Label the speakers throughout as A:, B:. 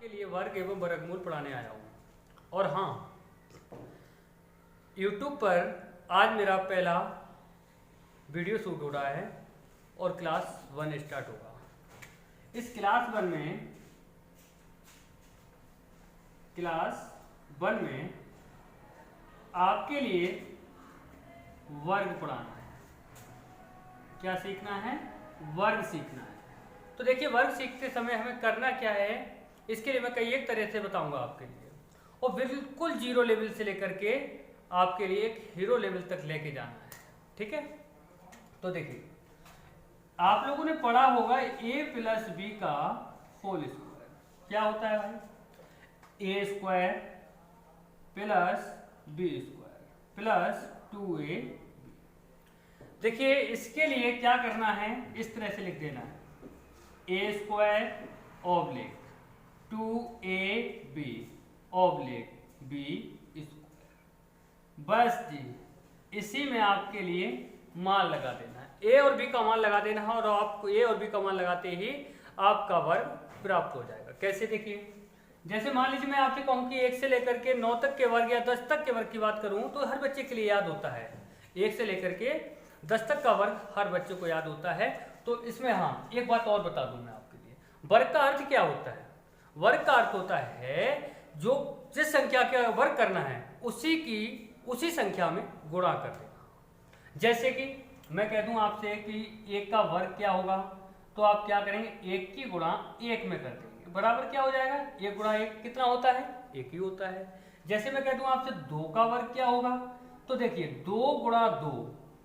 A: आपके लिए वर्ग एवं वर्गमूल पढ़ाने आया हूँ। और हाँ, YouTube पर आज मेरा पहला वीडियो शूट हो रहा है और क्लास 1 स्टार्ट होगा। इस क्लास 1 में आपके लिए वर्ग पढ़ाना है। क्या सीखना है? वर्ग सीखना है। तो देखिए, वर्ग सीखते समय हमें करना क्या है, इसके लिए मैं कई एक तरह से बताऊंगा आपके लिए, और बिल्कुल जीरो लेवल से लेकर के आपके लिए एक हीरो लेवल तक लेके जाना है। ठीक है? तो देखिए, आप लोगों ने पढ़ा होगा a प्लस बी का होल स्क्वायर क्या होता है भाई? a square plus B square plus 2ab। देखिए, इसके लिए क्या करना है, इस तरह से लिख देना है a square oblique 2ab oblique b square. बस जी, इसी में आपके लिए मान लगा देना है, a और b का मान लगा देना है, और आपको a और b का मान लगाते ही आपका वर्ग प्राप्त हो जाएगा। कैसे? देखिए, जैसे मान लीजिए मैं आपसे कहूं कि 1 से लेकर के 9 तक के वर्ग या 10 तक के वर्ग की बात करूं तो हर बच्चे के लिए याद होता है। 1 से लेकर के 10 तक का वर्ग हर बच्चे को याद होता है। तो इसमें हाँ, एक बात और बता दूं मैं आपके लिए, वर्ग का अर्थ क्या होता है? वर्ग का अर्थ होता है जो जिस संख्या का वर्ग करना है उसी संख्या में गुणा कर देना। जैसे कि मैं कह दूं आपसे कि 1 का वर्ग क्या होगा, तो आप क्या करेंगे, 1 की गुणा 1 में कर देंगे, बराबर क्या हो जाएगा, 1 गुणा 1 कितना होता है? 1 ही होता है। जैसे मैं कह दूं आपसे 2 का वर्ग क्या होगा, तो देखिए 2 गुणा 2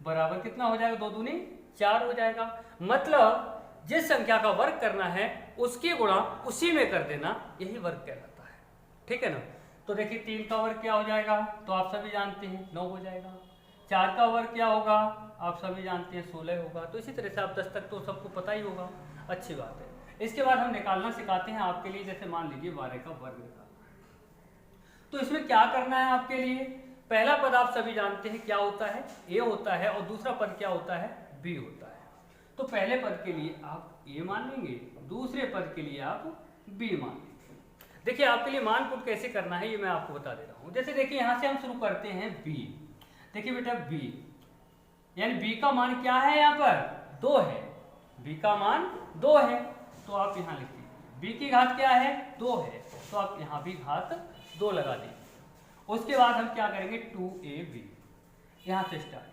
A: बराबर कितना हो जाएगा, 2 दूनी 4 हो जाएगा। मतलब जिस संख्या का वर्ग करना है उसकी गुणा उसी में कर देना, यही वर्ग कहलाता है। ठीक है ना? तो देखिए 3 का वर्ग क्या हो जाएगा, तो आप सभी जानते हैं 9 हो जाएगा। 4 का वर्ग क्या होगा, आप सभी जानते हैं 16 होगा। तो इसी तरह से आप 10 तक तो सबको पता ही होगा, अच्छी बात है। इसके बाद हम निकालना सिखाते हैं आपके लिए। जैसे मान लीजिए 12 का वर्ग निकालना है, तो इसमें क्या करना है आपके लिए, पहला पद आप सभी जानते हैं क्या होता है, a होता है, और दूसरा पद क्या होता है, b होता है। तो पहले पद के लिए आप a मान लेंगे, दूसरे पद के लिए आप b मान लेंगे। देखिए, आपके लिए मान पुट कैसे करना है ये मैं आपको बता दे रहा हूं। जैसे देखिए, यहां से हम शुरू करते हैं b। देखिए बेटा, b यानी b का मान क्या है, यहाँ पर 2 है, b का मान 2 है, तो आप यहाँ लिख दीजिए b की घात क्या है, 2 है, तो आप यहाँ भी घात 2 लगा दीजिए। उसके बाद हम क्या करेंगे, 2ab, यहाँ से स्टार्ट।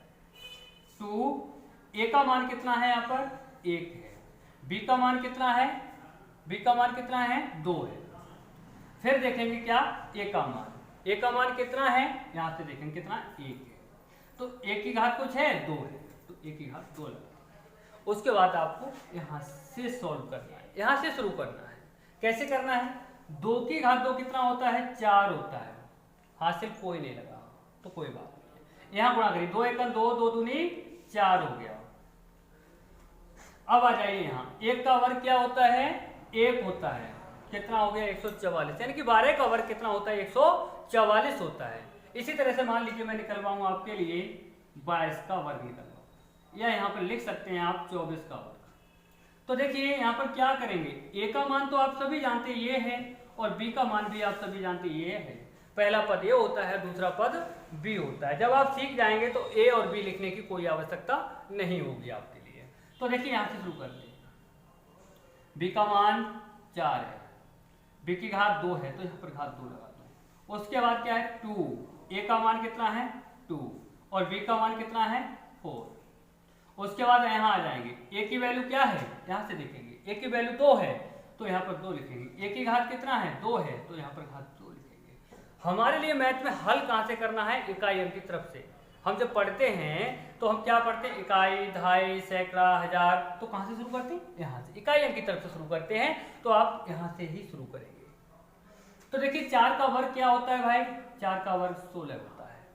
A: 2a का मान कितना है, यहाँ पर 1 है, b का मान कितना है, b का मान कितना है, 2 है। फिर देखेंगे क्या, a का मान कितना है, यहाँ से देखेंगे कितना, 1 है, तो 1 की घात कुछ है, 2 है, तो 1 की घात 2 लगा। उसके बाद आपको यहाँ से सॉल्व करना है, यहाँ से शुरू करना है। कैसे करना है, 2 की घात 2 कितना होता है, 4 होता है, हासिल कोई नहीं लगा तो कोई बात नहीं। यहाँ गुणा करिए, 2 1 2, 2 दूनी 4 हो गया। अब आ जाइए यहाँ, 1 का वर्ग क्या होता है, 1 होता है, कितना हो गया, 144, यानी कि 12 का वर्ग कितना होता है, 144 होता है। इसी तरह से मान लीजिए मैं निकलवाऊँ आपके लिए 22 का वर्ग निकलवाऊँ, या यहाँ पर लिख सकते हैं आप 24 का वर्ग। तो देखिए यहाँ पर क्या करेंगे, a का मान तो आप सभी जानते हैं ये है, और b का मान भी आप सभी जानते हैं ये है। पहला पद a होता है, दूसरा पद b होता है। जब आप सीख जाएंगे तो a और b लिखने की कोई आवश्यकता नहीं होगी आपके लिए। तो देखिए यहाँ से शुरू करते हैं, b का मान 4 है, b की घात 2 है, तो यहाँ पर घात 2 लगा दो। उसके बाद क्या है, 2, a का मान कितना है, 2, और b का मान कितना है, 4। उसके बाद यहाँ आ जाएंगे, a की वैल्यू क्या है, यहाँ से देखेंगे a की वैल्यू 2 है, तो यहाँ पर 2 लिखेंगे। a की घात कितना है, 2 है, तो यहाँ पर घात 2 लिखेंगे। हमारे लिए मैथ में हल कहाँ से करना है, इकाई अंक की तरफ से। हम जब पढ़ते हैं तो हम क्या पढ़ते हैं, इकाई, दहाई, सैकड़ा, हजार, तो कहाँ से शुरू करते हैं, यहाँ से, इकाई अंक की तरफ से शुरू करते हैं। तो आप यहाँ से ही शुरू करेंगे। तो देखिए 4 का वर्ग क्या होता है भाई, 4 का वर्ग 16 होता है,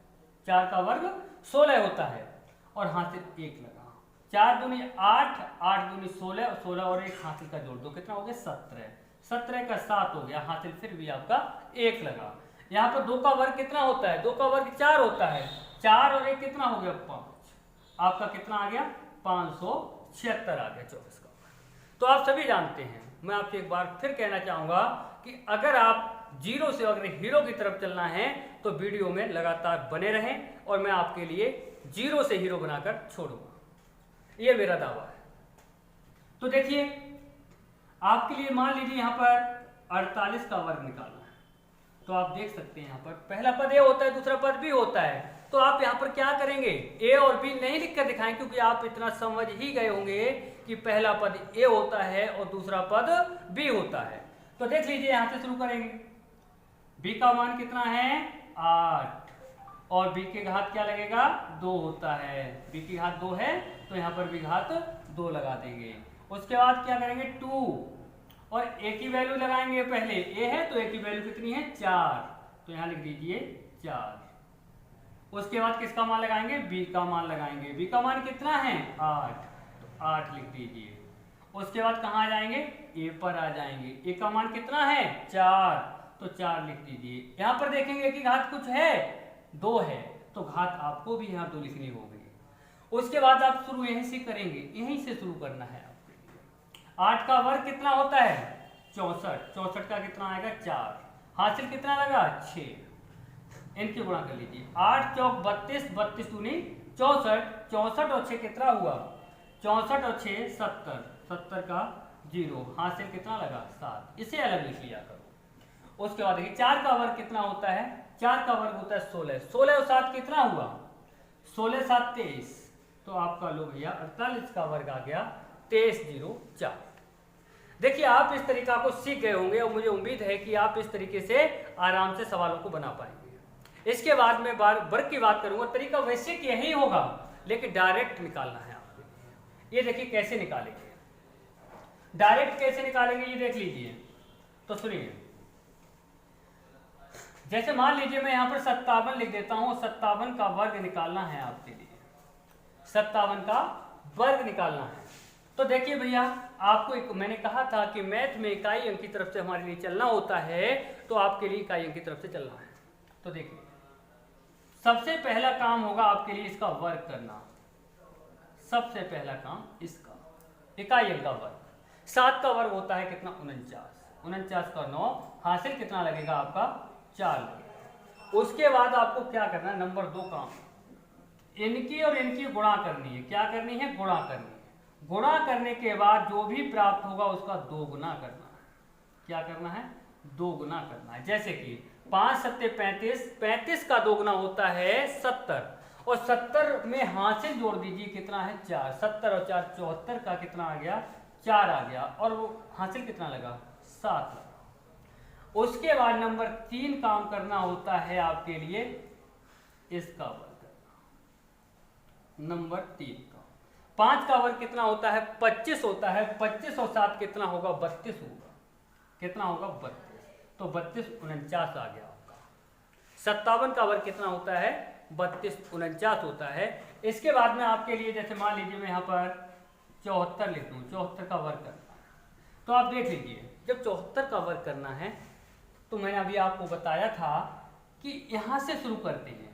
A: 4 का वर्ग 16 होता है, और हाथ से 1 लगा, 4 दूनी 8, 8 दूनी 16, और 16 और 1 हासिल का जोड़ दो, कितना हो गया, 17, 17 का 7 हो गया, हासिल फिर भी आपका 1 लगा। यहाँ पर 2 का वर्ग कितना होता है, 2 का वर्ग 4 होता है, 4 और 1 कितना हो गया, 5, आपका कितना आ गया, 576 आ गया 24 का। तो आप सभी जानते हैं मैं आपसे एक बार फिर कहना चाहूँगा कि अगर आप जीरो से अगर हीरो की तरफ चलना है तो वीडियो में लगातार बने रहें और मैं आपके लिए जीरो से हीरो बनाकर छोड़ूंगा, ये मेरा दावा है। तो देखिए आपके लिए मान लीजिए यहाँ पर 48 का वर्ग निकालना है, तो आप देख सकते हैं यहाँ पर पहला पद ए होता है, दूसरा पद बी होता है। तो आप यहाँ पर क्या करेंगे, ए और बी नहीं लिखकर दिखाएं, क्योंकि आप इतना समझ ही गए होंगे कि पहला पद ए होता है और दूसरा पद बी होता है। तो देख लीजिए यहाँ से शुरू करेंगे। बी का मान कितना है 8 और बी के घात क्या लगेगा 2 होता है। बी की घात 2 है तो यहाँ पर भी घात 2 लगा देंगे। उसके बाद क्या करेंगे 2 और ए की वैल्यू लगाएंगे। पहले ए है तो ए की वैल्यू कितनी है 4, तो यहाँ लिख दीजिए 4। उसके बाद किसका मान लगाएंगे बी का मान लगाएंगे। बी का मान कितना है 8, तो 8 लिख दीजिए। उसके बाद कहाँ आ जाएंगे ए पर आ जाएंगे। ए का मान कितना है 4, तो 4 लिख दीजिए। यहाँ पर देखेंगे कि घात कुछ है 2 है, तो घात आपको भी यहाँ 2 लिखनी होगी। उसके बाद आप शुरू यहीं से करेंगे, यहीं से शुरू करना है आपके लिए। 8 का वर्ग कितना होता है 64, 64 का कितना आएगा 4, हासिल कितना लगा 6। इनके गुणा कर लीजिए। 8 चौक 32, 32 दूनी 64, 64 और 6 कितना हुआ 64 और 6 70, 70 का 0, हासिल कितना लगा 7। इसे अलग लिख लिया करो। उसके बाद देखिए 4 का वर्ग कितना होता है, 4 का वर्ग होता है 16, 16 और 7 कितना हुआ 16 7 23, तो आपका लो भैया 48 का वर्ग आ गया 2304। देखिए आप इस तरीका को सीख गए होंगे और मुझे उम्मीद है कि आप इस तरीके से आराम से सवालों को बना पाएंगे। इसके बाद मैं वर्ग की बात करूंगा। तरीका वैसे कि यही होगा लेकिन डायरेक्ट निकालना है आपको। ये देखिए कैसे निकालेंगे, डायरेक्ट कैसे निकालेंगे ये देख लीजिए। तो सुनिए, जैसे मान लीजिए मैं यहां पर 57 लिख देता हूं। 57 का वर्ग निकालना है आपके लिए, 57 का वर्ग निकालना है। तो देखिए भैया आपको मैंने कहा था कि मैथ में इकाई अंक की तरफ से हमारे लिए चलना होता है, तो आपके लिए इकाई अंक की तरफ से चलना है। तो देखिए सबसे पहला काम होगा आपके लिए इसका वर्ग करना। सबसे पहला काम इसका इकाई अंक का वर्ग। 7 का वर्ग होता है कितना 49, 49 का 9, हासिल कितना लगेगा आपका 4 लगेगा। उसके बाद आपको क्या करना है नंबर 2 काम, इनकी और इनकी गुणा करनी है। क्या करनी है गुणा करनी है। गुणा करने के बाद जो भी प्राप्त होगा उसका 2 गुना करना है। क्या करना है 2 गुना करना है। जैसे कि 5 7 35, 35 का 2 गुना होता है 70 और 70 में हासिल जोड़ दीजिए कितना है 4, 70 और 4 74 का कितना आ गया 4 आ गया और वो हासिल कितना लगा 7 लगा। उसके बाद नंबर 3 काम करना होता है आपके लिए इसका वर्ग करना। नंबर 3 का 5 का वर्ग कितना होता है 25 होता है। 25 और 7 कितना होगा 32 होगा। कितना होगा 32, तो 32 49 आ गया आपका। 57 का वर्ग कितना होता है 32 49 होता है। इसके बाद में आपके लिए जैसे मान लीजिए मैं यहाँ पर 74 लिख दूँ, 74 का वर्ग करना है। तो आप देख लीजिए जब 74 का वर्ग करना है तो मैंने अभी आपको बताया था कि यहाँ से शुरू करते हैं।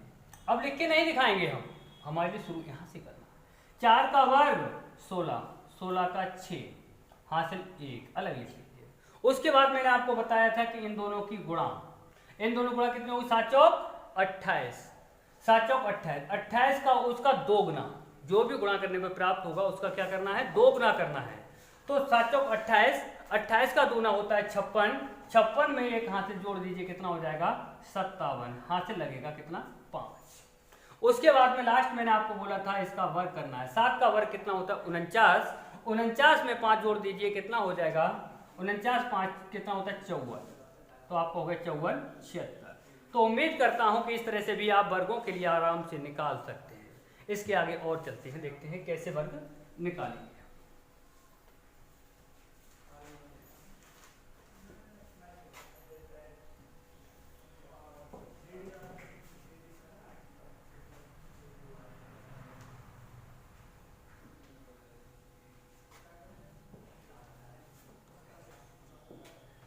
A: अब लिख के नहीं दिखाएंगे हम, हमारे लिए शुरू यहाँ से करना। 4 का वर्ग 16, 16 का 6, हासिल 1, अलग लिख लीजिए। उसके बाद मैंने आपको बताया था कि इन दोनों की गुणा, इन दोनों गुणा कितने होगी 7 चौक 28, 7 चौक 28, 28 का उसका 2 गुना, जो भी गुणा करने पर प्राप्त होगा उसका क्या करना है 2 गुना करना है। तो 7 चौक 28, 28 का 2 गुना होता है 56, 56 में एक हासिल जोड़ दीजिए कितना हो जाएगा 57, हासिल लगेगा कितना 5। उसके बाद में लास्ट मैंने आपको बोला था इसका वर्ग करना है। 7 का वर्ग कितना होता है 49, 49 में 5 जोड़ दीजिए कितना हो जाएगा 49 5 कितना होता है 54, तो आपको हो गया 54 76। तो उम्मीद करता हूं कि इस तरह से भी आप वर्गों के लिए आराम से निकाल सकते हैं। इसके आगे और चलते हैं, देखते हैं कैसे वर्ग निकालेंगे।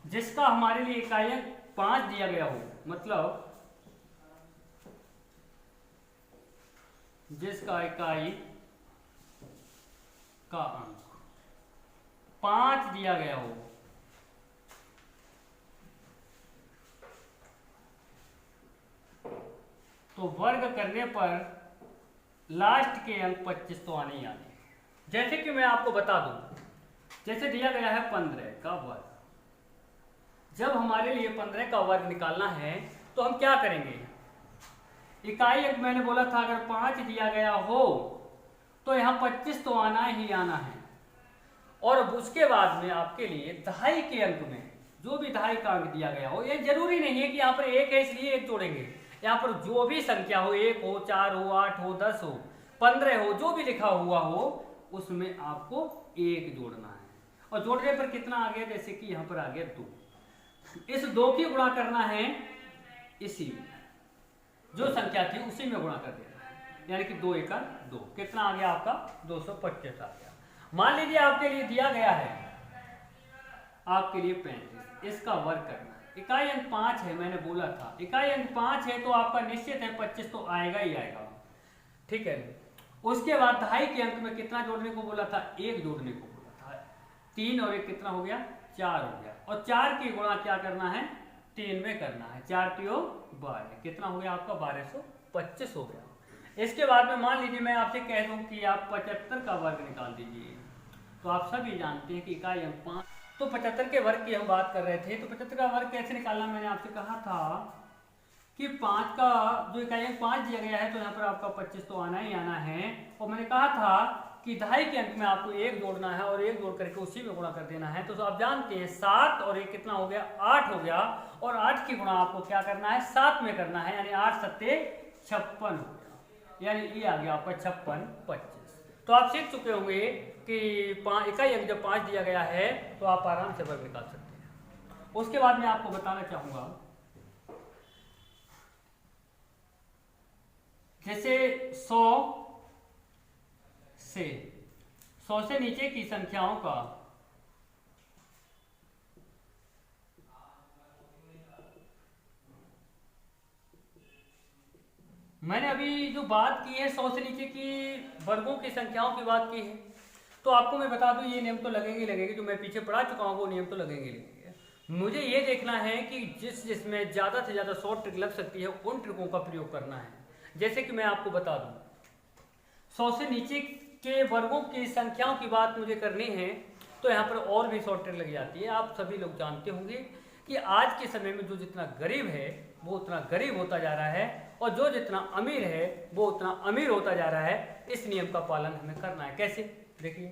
A: जिसका हमारे लिए इकाई अंक 5 दिया गया हो, मतलब जिसका इकाई का अंक 5 दिया गया हो, तो वर्ग करने पर लास्ट के अंक 25 तो आने ही आने। जैसे कि मैं आपको बता दूं, जैसे दिया गया है 15 का वर्ग। जब हमारे लिए 15 का वर्ग निकालना है तो हम क्या करेंगे? इकाई अंक मैंने बोला था अगर 5 दिया गया हो तो यहाँ 25 तो आना ही आना है। और उसके बाद में आपके लिए दहाई के अंक में जो भी दहाई का अंक दिया गया हो, ये जरूरी नहीं है कि यहाँ पर 1 है इसलिए 1 जोड़ेंगे। यहाँ पर जो भी संख्या हो, 1 हो, 4 हो, 8 हो, 10 हो, 15 हो, जो भी लिखा हुआ हो उसमें आपको 1 जोड़ना है। और जोड़ने पर कितना आ गया? जैसे कि यहाँ पर आ गया 2। इस 2 की गुणा करना है इसी में, जो संख्या थी उसी में गुणा कर देना है, यानी कि 2 एका 2। कितना आ गया आपका? 225 आ गया। मान लीजिए आपके लिए दिया गया है आपके लिए 35, इसका वर्ग करना है। इकाई अंक 5 है, मैंने बोला था इकाई अंक 5 है तो आपका निश्चित है 25 तो आएगा ही आएगा, ठीक है। उसके बाद दहाई के अंक में कितना जोड़ने को बोला था? 1 जोड़ने को बोला था। 3 और 1 कितना हो गया? 4 हो गया। और 4 की गुणा क्या करना है? 3 में करना है। 4 3 12, कितना हो गया आपका? 1225 हो गया। इसके बाद में मान लीजिए मैं आपसे कह दूं कि आप 75 का वर्ग निकाल दीजिए, तो आप सभी जानते हैं कि इकाई अंक 5, तो 75 के वर्ग की हम बात कर रहे थे। तो 75 का वर्ग कैसे निकालना, मैंने आपसे कहा था कि 5 का जो इकाई अंक 5 दिया गया है तो यहाँ पर आपका 25 तो आना ही आना है। और मैंने कहा था कि दहाई के अंक में आपको 1 जोड़ना है और 1 जोड़ करके उसी में गुणा कर देना है। तो आप जानते हैं 7 और 1 कितना हो गया? 8 हो गया। और 8 की गुणा आपको क्या करना है? 7 में करना है, यानी 8 7 56 हो गया, यानी ये आ गया आपका 56 25। तो आप सीख चुके होंगे कि इकाई अंक जब 5 दिया गया है तो आप आराम से वर्ग निकाल सकते हैं। उसके बाद मैं आपको बताना चाहूंगा, जैसे 100 से नीचे की संख्याओं का मैंने अभी जो बात की है 100 से नीचे की वर्गों की संख्याओं की बात की है, तो आपको मैं बता दूं ये नियम तो लगेंगे, जो मैं पीछे पढ़ा चुका हूं वो नियम तो लगेंगे। मुझे ये देखना है कि जिसमें ज़्यादा से ज़्यादा शॉर्ट ट्रिक लग सकती है उन ट्रिकों का प्रयोग करना है। जैसे कि मैं आपको बता दूं 100 से नीचे के वर्गों की संख्याओं की बात मुझे करनी है तो यहाँ पर और भी शॉर्ट ट्रिक लग जाती है। आप सभी लोग जानते होंगे कि आज के समय में जो जितना गरीब है वो उतना गरीब होता जा रहा है और जो जितना अमीर है वो उतना अमीर होता जा रहा है। इस नियम का पालन हमें करना है। कैसे? देखिए,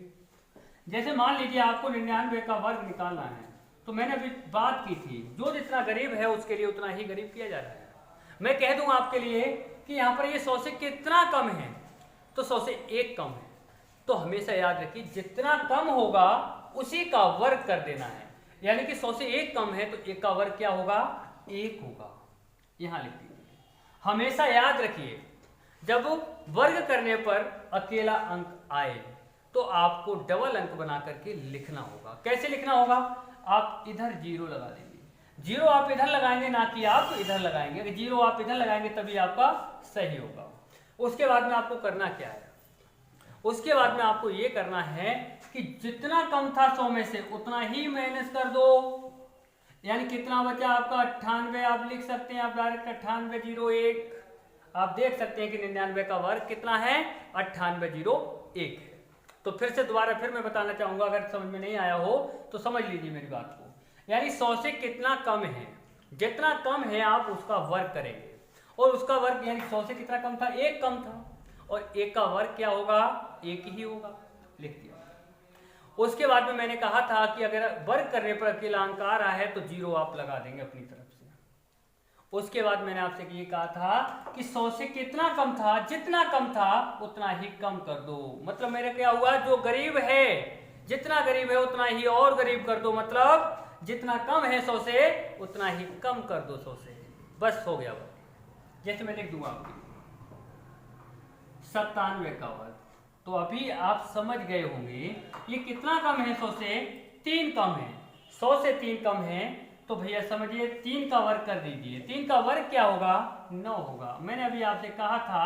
A: जैसे मान लीजिए आपको 99 का वर्ग निकालना है, तो मैंने अभी बात की थी जो जितना गरीब है उसके लिए उतना ही गरीब किया जा रहा है। मैं कह दूं आपके लिए कि यहाँ पर ये 100 से कितना कम है, तो 100 से 1 कम है। तो हमेशा याद रखिए जितना कम होगा उसी का वर्ग कर देना है, यानी कि 100 से 1 कम है तो 1 का वर्ग क्या होगा? 1 होगा। यहां लिख दीजिए। हमेशा याद रखिए जब वर्ग करने पर अकेला अंक आए तो आपको डबल अंक बना करके लिखना होगा। कैसे लिखना होगा? आप इधर 0 लगा देंगे। 0 आप इधर लगाएंगे, ना कि आप इधर लगाएंगे। अगर 0 आप इधर लगाएंगे तभी आपका सही होगा। उसके बाद में आपको करना क्या है? उसके बाद में आपको ये करना है कि जितना कम था 100 में से उतना ही माइनस कर दो, यानी कितना बचा आपका? 98। आप लिख सकते हैं, आप डायरेक्ट 9801। आप देख सकते हैं कि 99 का वर्ग कितना है? 9801 है। तो फिर से दोबारा फिर मैं बताना चाहूंगा, अगर समझ में नहीं आया हो तो समझ लीजिए मेरी बात को। यानी 100 से कितना कम है, जितना कम है आप उसका वर्ग करेंगे। और उसका वर्ग यानी 100 से कितना कम था? 1 कम था। और 1 का वर्ग क्या होगा? 1 ही होगा। लिख दिया। उसके बाद में मैंने कहा था कि अगर वर्ग करने पर अकेला अंक आ रहा है तो 0 आप लगा देंगे अपनी तरफ से। उसके बाद मैंने आपसे ये कहा था कि 100 से कितना कम था? जितना कम था उतना ही कम कर दो। मतलब मेरे क्या हुआ? जो गरीब है, जितना गरीब है उतना ही और गरीब कर दो। मतलब जितना कम है 100 से उतना ही कम कर दो 100 से। बस हो गया। जैसे मैं लिख दूंगा आपको 97 का वर्ग, तो अभी आप समझ गए होंगे ये कितना कम है? 100 से 3 कम है। 100 से 3 कम है तो भैया समझिए 3 का वर्ग कर दीजिए। 3 का वर्ग क्या होगा? 9 होगा। मैंने अभी आपसे कहा था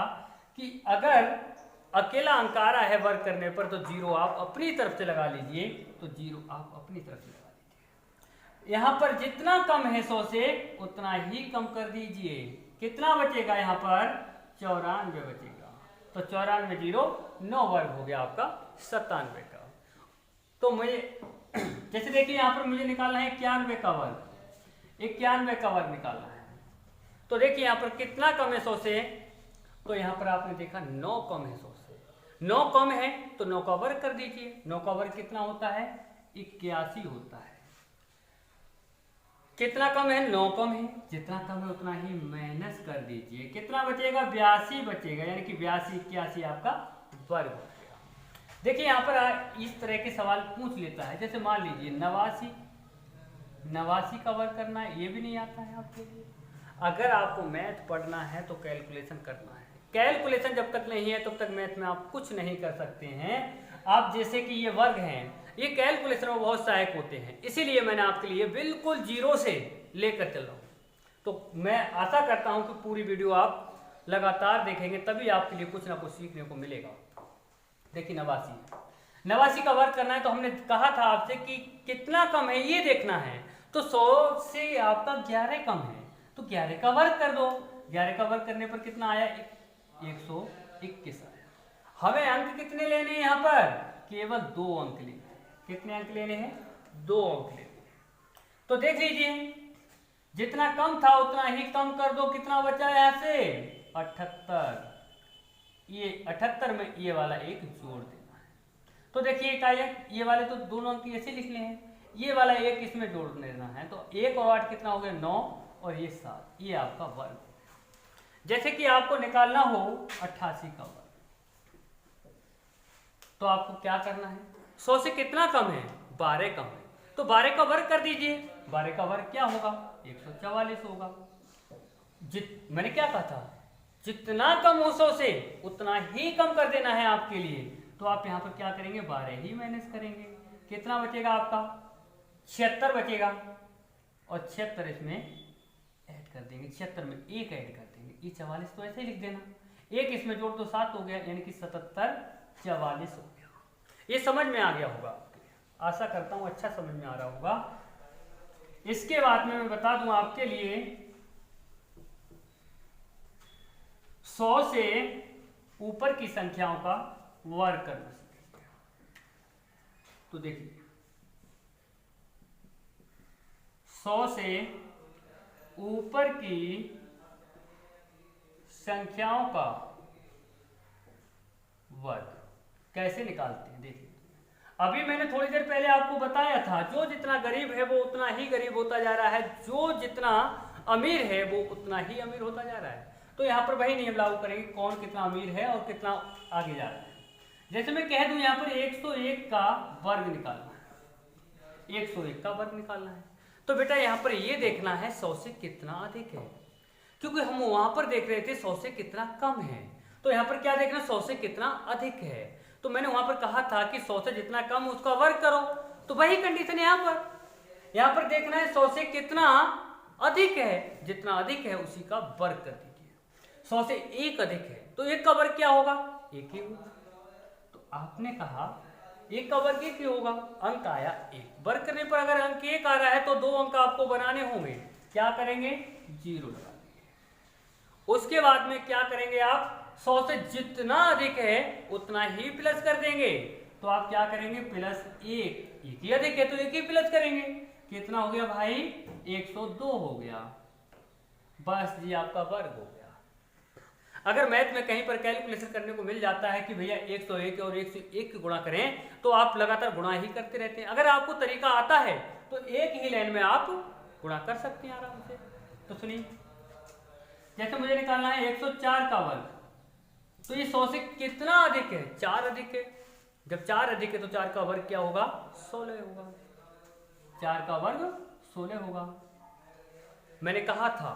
A: कि अगर अकेला अंक आ रहा है वर्ग करने पर तो 0 आप अपनी तरफ से लगा लीजिए। तो 0 आप अपनी तरफ से लगा लीजिए। यहां पर जितना कम है 100 से उतना ही कम कर दीजिए। कितना बचेगा यहाँ पर? 94 बचेगा। तो 94 जीरो 9 वर्ग हो गया आपका 97 का। तो मुझे जैसे देखिए यहाँ पर मुझे निकालना है 91 का वर्ग, 91 का वर्ग निकालना है। तो देखिए यहाँ पर कितना कम है 100 से, तो यहाँ पर आपने देखा 9 कम है 100 से, 9 कम है तो 9 का वर्ग कर दीजिए। 9 का वर्ग कितना होता है? 81 होता है। कितना कम है? 9 कम है, जितना कम है उतना ही माइनस कर दीजिए। कितना बचेगा? 82 बचेगा, यानी कि 82 81 आपका वर्ग हो गया। देखिए यहाँ पर इस तरह के सवाल पूछ लेता है, जैसे मान लीजिए 89 का वर्ग करना है, ये भी नहीं आता है आपके लिए। अगर आपको मैथ पढ़ना है तो कैलकुलेशन करना है। कैलकुलेशन जब तक नहीं है तब तक मैथ में आप कुछ नहीं कर सकते हैं। आप जैसे कि ये वर्ग हैं, ये कैलकुलेशन में बहुत सहायक होते हैं, इसीलिए मैंने आपके लिए बिल्कुल जीरो से लेकर चल रहा हूँ। तो मैं आशा करता हूँ कि पूरी वीडियो आप लगातार देखेंगे, तभी आपके लिए कुछ ना कुछ सीखने को मिलेगा। देखिए 89 का वर्ग करना है, तो हमने कहा था आपसे कि कितना कम है ये देखना है। तो 100 से आपका 11 कम है, तो 11 का वर्ग कर दो। 11 का वर्ग करने पर कितना आया? 121 आया। हमें अंक कितने लेने हैं यहाँ पर? केवल 2 अंक लेने हैं। कितने अंक लेने हैं? 2 अंक लेने हैं। तो देख लीजिए, जितना कम था उतना ही कम कर दो। कितना बचा यहाँ से? 78। ये 78 में ये वाला एक जोड़ देना है। तो देखिए ये वाले तो दोनों अंक ऐसे लिख ले हैं, ये वाला एक इसमें जोड़ देना है। तो 1 और 8 कितना हो गया? 9 और ये 7, ये आपका वर्ग। जैसे कि आपको निकालना हो 88 का वर्ग, तो आपको क्या करना है? 100 से कितना कम है? 12 कम है, तो 12 का वर्ग कर दीजिए। 12 का वर्ग क्या होगा? 144 होगा। मैंने क्या कहा था? जितना कम हो 100 से उतना ही कम कर देना है आपके लिए। तो आप यहाँ पर क्या करेंगे? 12 ही माइनस करेंगे। कितना बचेगा आपका? 76 बचेगा, और 76 इसमें ऐड कर देंगे। 76 में 1 ऐड कर देंगे। ये 44 तो ऐसे ही लिख देना, 1 इसमें जोड़ दो 7 हो गया, यानी कि 77 44 हो गया। ये समझ में आ गया होगा आपके, आशा करता हूँ अच्छा समझ में आ रहा होगा। इसके बाद में मैं बता दूं आपके लिए 100 से ऊपर की संख्याओं का वर्ग करना सीखेंगे। तो देखिए 100 से ऊपर की संख्याओं का वर्ग कैसे निकालते हैं देखिए। अभी मैंने थोड़ी देर पहले आपको बताया था, जो जितना गरीब है वो उतना ही गरीब होता जा रहा है, जो जितना अमीर है वो उतना ही अमीर होता जा रहा है। तो यहाँ पर वही नियम लागू करेंगे, कौन कितना अमीर है और कितना आगे जा रहा है। जैसे मैं कह दूं यहाँ पर 101 का वर्ग निकालना है, 101 का वर्ग निकालना है। तो बेटा यहाँ पर ये देखना है 100 से कितना अधिक है, क्योंकि हम वहां पर देख रहे थे 100 से कितना कम है। तो यहाँ पर क्या देखना? 100 से कितना अधिक है। तो मैंने वहां पर कहा था कि 100 से जितना कम उसका वर्ग करो, तो वही कंडीशन यहाँ पर देखना है 100 से कितना अधिक है, जितना अधिक है उसी का वर्ग कर दीजिए। 100 से 1 अधिक है, तो 1 का वर्ग क्या होगा? 1 ही होगा। तो आपने कहा 1 का वर्ग 1 ही होगा, अंक आया 1। वर्ग करने पर अगर अंक 1 आ रहा है तो 2 अंक आपको बनाने होंगे। क्या करेंगे? 0 लगा देंगे। उसके बाद में क्या करेंगे आप? 100 से जितना अधिक है उतना ही प्लस कर देंगे। तो आप क्या करेंगे? प्लस 1 ही अधिक है तो 1 ही प्लस करेंगे। कितना हो गया भाई? 102 हो गया। बस जी आपका वर्ग हो गया। अगर मैथ में कहीं पर कैलकुलेशन करने को मिल जाता है कि भैया 101 और 101 गुणा करें, तो आप लगातार गुणा ही करते रहते हैं। अगर आपको तरीका आता है तो एक ही लाइन में आप गुणा कर सकते हैं आराम से। तो सुनिए, जैसे मुझे निकालना है 104 का वर्ग, तो ये 100 से कितना अधिक है? 4 अधिक है। जब 4 अधिक है तो 4 का वर्ग क्या होगा? 16 होगा। 4 का वर्ग 16 होगा। मैंने कहा था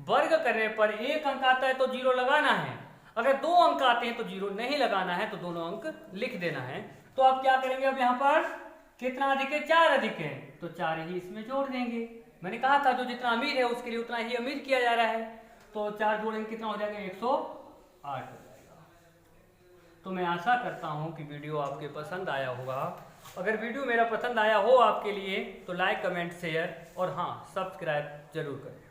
A: वर्ग करने पर 1 अंक आता है तो 0 लगाना है, अगर 2 अंक आते हैं तो 0 नहीं लगाना है, तो दोनों अंक लिख देना है। तो आप क्या करेंगे? अब यहाँ पर कितना अधिक है? 4 अधिक है, तो 4 ही इसमें जोड़ देंगे। मैंने कहा था जो जितना अमीर है उसके लिए उतना ही अमीर किया जा रहा है। तो 4 जोड़ेंगे, कितना हो जाएगा? 108 हो जाएगा। तो मैं आशा करता हूँ कि वीडियो आपके पसंद आया होगा। अगर वीडियो मेरा पसंद आया हो आपके लिए तो लाइक, कमेंट, शेयर और हाँ सब्सक्राइब जरूर करें।